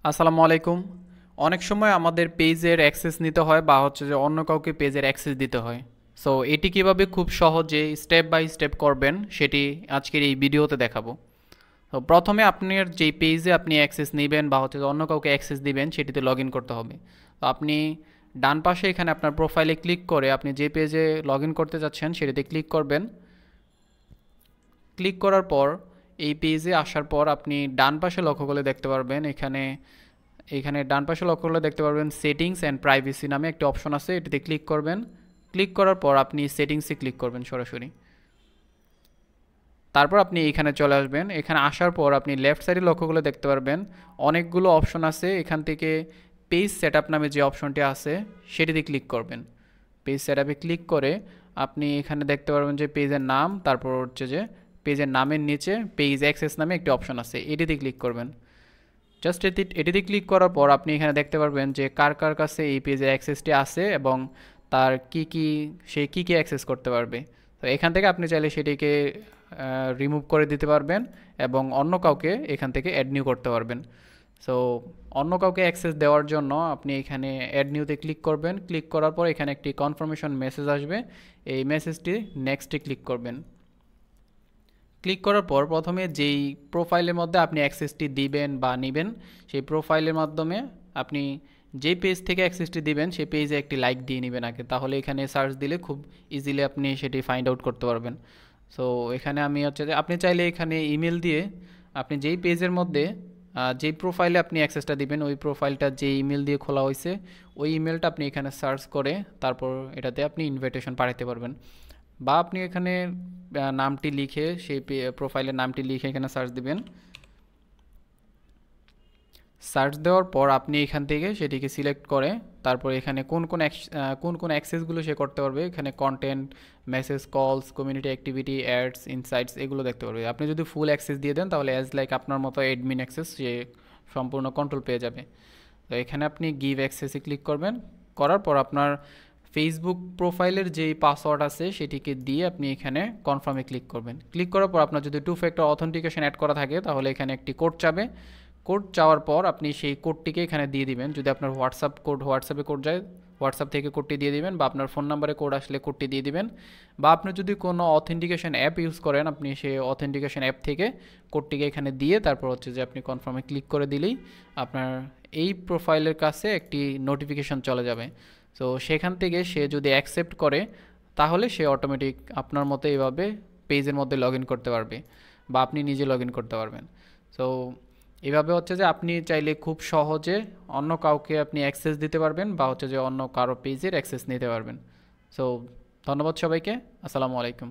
আসসালামু আলাইকুম। অনেক সময় আমাদের পেজের অ্যাক্সেস নিতে হয় বা হচ্ছে যে অন্য কাউকে পেজের অ্যাক্সেস দিতে হয়। সো এটি কিভাবে খুব সহজে স্টেপ বাই স্টেপ করবেন সেটি আজকের এই ভিডিওতে দেখাবো। তো প্রথমে আপনার যেই পেজে আপনি অ্যাক্সেস নেবেন বা হচ্ছে যে অন্য কাউকে অ্যাক্সেস দিবেন সেটিতে লগ ইন করতে হবে। তো আপনি ডান পাশে এখানে আপনার প্রোফাইলে ক্লিক করে আপনি যে পেজে লগ ইন করতে যাচ্ছেন সেটিতে ক্লিক করবেন। ক্লিক করার পর এই পেজে আসার পর আপনি ডান পাশে লক্ষ্য করলে দেখতে পারবেন এখানে এখানে ডান পাশে লক্ষ্য করলে দেখতে পারবেন সেটিংস অ্যান্ড প্রাইভেসি নামে একটি অপশন আছে, এটিতে ক্লিক করবেন। ক্লিক করার পর আপনি সেটিংসে ক্লিক করবেন সরাসরি। তারপর আপনি এখানে চলে আসবেন। এখানে আসার পর আপনি লেফট সাইডে লক্ষ্য করলে দেখতে পারবেন অনেকগুলো অপশন আছে। এখান থেকে পেজ সেটআপ নামে যে অপশনটি আছে সেটিতে ক্লিক করবেন। পেজ সেটআপে ক্লিক করে আপনি এখানে দেখতে পারবেন যে পেজের নাম, তারপর হচ্ছে যে পেজের নামের নিচে পেজ অ্যাক্সেস নামে একটি অপশন আছে, এটিতে ক্লিক করবেন। জাস্ট এটিতে ক্লিক করার পর আপনি এখানে দেখতে পারবেন যে কার কার কাছে এই পেজের অ্যাক্সেসটি আছে এবং তার সে কী কী অ্যাক্সেস করতে পারবে। তো এখান থেকে আপনি চাইলে সেটিকে রিমুভ করে দিতে পারবেন এবং অন্য কাউকে এখান থেকে অ্যাড নিউ করতে পারবেন। সো অন্য কাউকে অ্যাক্সেস দেওয়ার জন্য আপনি এখানে অ্যাড নিউতে ক্লিক করবেন। ক্লিক করার পর এখানে একটি কনফার্মেশন মেসেজ আসবে, এই মেসেজটি নেক্সটে ক্লিক করবেন। ক্লিক করার পর প্রথমে যেই প্রোফাইলের মধ্যে আপনি অ্যাক্সেসটি দিবেন বা নেবেন সেই প্রোফাইলের মাধ্যমে আপনি যেই পেজ থেকে অ্যাক্সেসটি দিবেন সেই পেজে একটি লাইক দিয়ে নেবেন আগে, তাহলে এখানে সার্চ দিলে খুব ইজিলি আপনি সেটি ফাইন্ড আউট করতে পারবেন। সো এখানে আমি হচ্ছে যে আপনি চাইলে এখানে ইমেল দিয়ে আপনি যেই পেজের মধ্যে যেই প্রোফাইলে আপনি অ্যাক্সেসটা দিবেন ওই প্রোফাইলটা যে ইমেল দিয়ে খোলা হয়েছে ওই ইমেলটা আপনি এখানে সার্চ করে তারপর এটাতে আপনি ইনভিটেশন পাঠাতে পারবেন। বা আপনি এখানে নামটি লিখে সেই প্রোফাইলের নামটি লিখে এখানে সার্চ দিবেন। সার্চ দেওয়ার পর আপনি এখান থেকে সেটিকে সিলেক্ট করে তারপর এখানে কোন কোন অ্যাক্সেসগুলো সে করতে পারবে এখানে কন্টেন্ট, মেসেজ, কলস, কমিউনিটি অ্যাক্টিভিটি, অ্যাডস, ইনসাইটস এগুলো দেখতে পারবে। আপনি যদি ফুল অ্যাক্সেস দিয়ে দেন তাহলে অ্যাজ লাইক আপনার মতো অ্যাডমিন অ্যাক্সেস সে সম্পূর্ণ কন্ট্রোল পেয়ে যাবে। তো এখানে আপনি গিভ অ্যাক্সেসে ক্লিক করবেন। করার পর আপনার ফেসবুক প্রোফাইলের যেই পাসওয়ার্ড আছে সেটিকে দিয়ে আপনি এখানে কনফার্মে ক্লিক করবেন। ক্লিক করার পর আপনার যদি 2 ফ্যাক্টর অথেন্টিকেশন অ্যাড করা থাকে তাহলে এখানে একটি কোড চাবে। কোড চাওয়ার পর আপনি সেই কোডটিকে এখানে দিয়ে দিবেন। যদি আপনার হোয়াটসঅ্যাপে কোড যায় হোয়াটসঅ্যাপ থেকে কোডটি দিয়ে দিবেন, বা আপনার ফোন নাম্বারে কোড আসলে কোডটি দিয়ে দিবেন, বা আপনি যদি কোনো অথেন্টিকেশন অ্যাপ ইউজ করেন আপনি সেই অথেন্টিকেশন অ্যাপ থেকে কোডটিকে এখানে দিয়ে তারপর হচ্ছে যে আপনি কনফার্মে ক্লিক করে দিলেই আপনার এই প্রোফাইলের কাছে একটি নোটিফিকেশন চলে যাবে। সো সেখান থেকে সে যদি অ্যাকসেপ্ট করে তাহলে সে অটোমেটিক আপনার মতো এইভাবে পেজের মধ্যে লগ ইন করতে পারবে বা আপনি নিজে লগ ইন করতে পারবেন। সো এভাবে হচ্ছে যে আপনি চাইলে খুব সহজে অন্য কাউকে আপনি অ্যাক্সেস দিতে পারবেন বা হচ্ছে যে অন্য কারো পেজের অ্যাক্সেস নিতে পারবেন। সো ধন্যবাদ সবাইকে। আসসালামু আলাইকুম।